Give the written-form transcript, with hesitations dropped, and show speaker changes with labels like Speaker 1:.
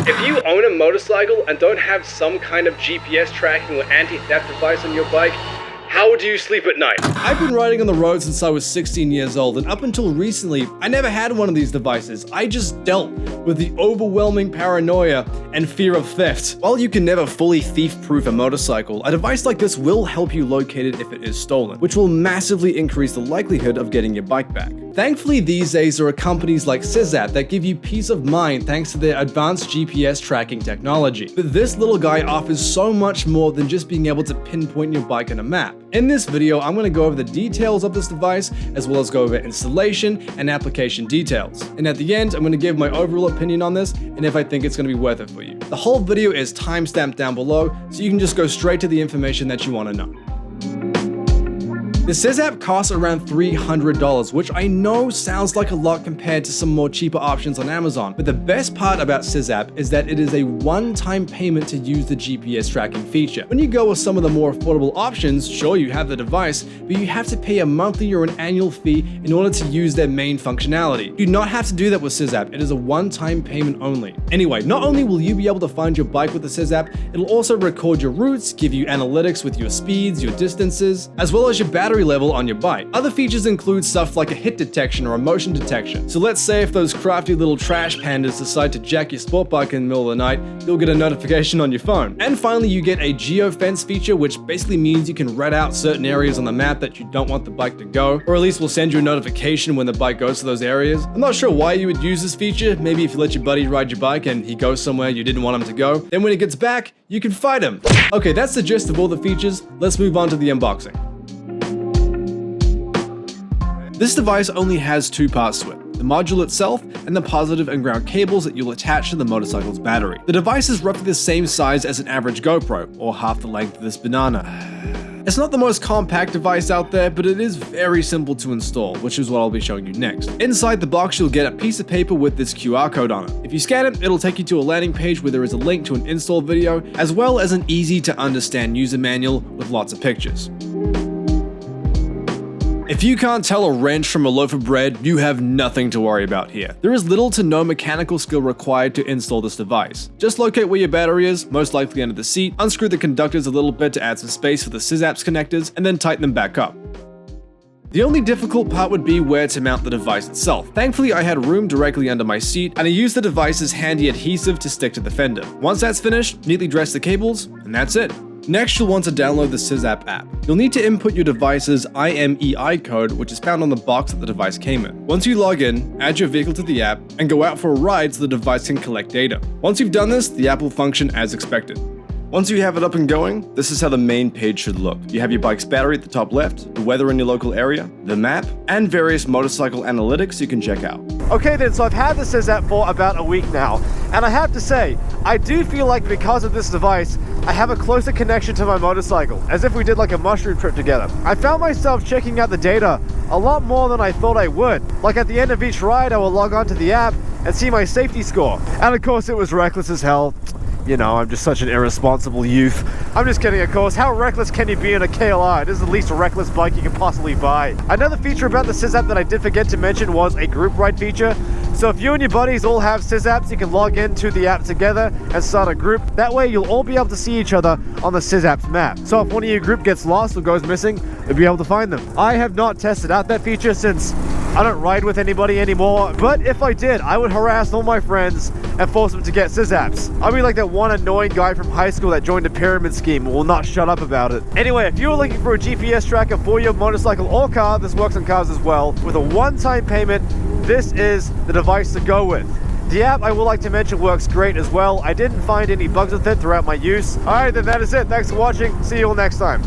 Speaker 1: If you own a motorcycle and don't have some kind of GPS tracking or anti-theft device on your bike, how do you sleep at night?
Speaker 2: I've been riding on the road since I was 16 years old, and up until recently, I never had one of these devices. I just dealt with the overwhelming paranoia and fear of theft. While you can never fully thief-proof a motorcycle, a device like this will help you locate it if it is stolen, which will massively increase the likelihood of getting your bike back. Thankfully, these days there are companies like Sizzapp that give you peace of mind thanks to their advanced GPS tracking technology. But this little guy offers so much more than just being able to pinpoint your bike on a map. In this video, I'm going to go over the details of this device, as well as go over installation and application details. And at the end, I'm going to give my overall opinion on this and if I think it's going to be worth it for you. The whole video is timestamped down below, so you can just go straight to the information that you want to know. The Sizzapp costs around $300, which I know sounds like a lot compared to some more cheaper options on Amazon, but the best part about Sizzapp is that it is a one-time payment to use the GPS tracking feature. When you go with some of the more affordable options, sure, you have the device, but you have to pay a monthly or an annual fee in order to use their main functionality. You do not have to do that with Sizzapp. It is a one-time payment only. Anyway, not only will you be able to find your bike with the Sizzapp, it'll also record your routes, give you analytics with your speeds, your distances, as well as your battery level on your bike. Other features include stuff like a hit detection or a motion detection. So let's say if those crafty little trash pandas decide to jack your sport bike in the middle of the night, you'll get a notification on your phone. And finally, you get a geofence feature, which basically means you can red out certain areas on the map that you don't want the bike to go, or at least will send you a notification when the bike goes to those areas. I'm not sure why you would use this feature. Maybe if you let your buddy ride your bike and he goes somewhere you didn't want him to go, then when he gets back, you can fight him. Okay, that's the gist of all the features. Let's move on to the unboxing. This device only has two parts to it: the module itself and the positive and ground cables that you'll attach to the motorcycle's battery. The device is roughly the same size as an average GoPro, or half the length of this banana. It's not the most compact device out there, but it is very simple to install, which is what I'll be showing you next. Inside the box, you'll get a piece of paper with this QR code on it. If you scan it, it'll take you to a landing page where there is a link to an install video, as well as an easy to understand user manual with lots of pictures. If you can't tell a wrench from a loaf of bread, you have nothing to worry about here. There is little to no mechanical skill required to install this device. Just locate where your battery is, most likely under the seat, unscrew the conductors a little bit to add some space for the Sizzapp's connectors, and then tighten them back up. The only difficult part would be where to mount the device itself. Thankfully, I had room directly under my seat, and I used the device's handy adhesive to stick to the fender. Once that's finished, neatly dress the cables, and that's it. Next, you'll want to download the Sizzapp app. You'll need to input your device's IMEI code, which is found on the box that the device came in. Once you log in, add your vehicle to the app, and go out for a ride so the device can collect data. Once you've done this, the app will function as expected. Once you have it up and going, this is how the main page should look. You have your bike's battery at the top left, the weather in your local area, the map, and various motorcycle analytics you can check out.
Speaker 3: Okay then, so I've had the Sizzapp for about a week now, and I have to say, I do feel like because of this device, I have a closer connection to my motorcycle, as if we did like a mushroom trip together. I found myself checking out the data a lot more than I thought I would. Like at the end of each ride, I will log on to the app and see my safety score. And of course, it was reckless as hell. You know, I'm just such an irresponsible youth. I'm just kidding, of course. How reckless can you be in a KLR? It is the least reckless bike you can possibly buy. Another feature about the Sizzapp that I did forget to mention was a group ride feature. So if you and your buddies all have Sizzapps, you can log into the app together and start a group. That way you'll all be able to see each other on the Sizzapp's map. So if one of your group gets lost or goes missing, you'll be able to find them. I have not tested out that feature since I don't ride with anybody anymore, but if I did, I would harass all my friends and force them to get Sizzaps. I'll be like that one annoying guy from high school that joined a pyramid scheme and will not shut up about it. Anyway, if you're looking for a GPS tracker for your motorcycle or car, this works on cars as well, with a one-time payment, this is the device to go with. The app, I would like to mention, works great as well. I didn't find any bugs with it throughout my use. Alright, then that is it. Thanks for watching. See you all next time.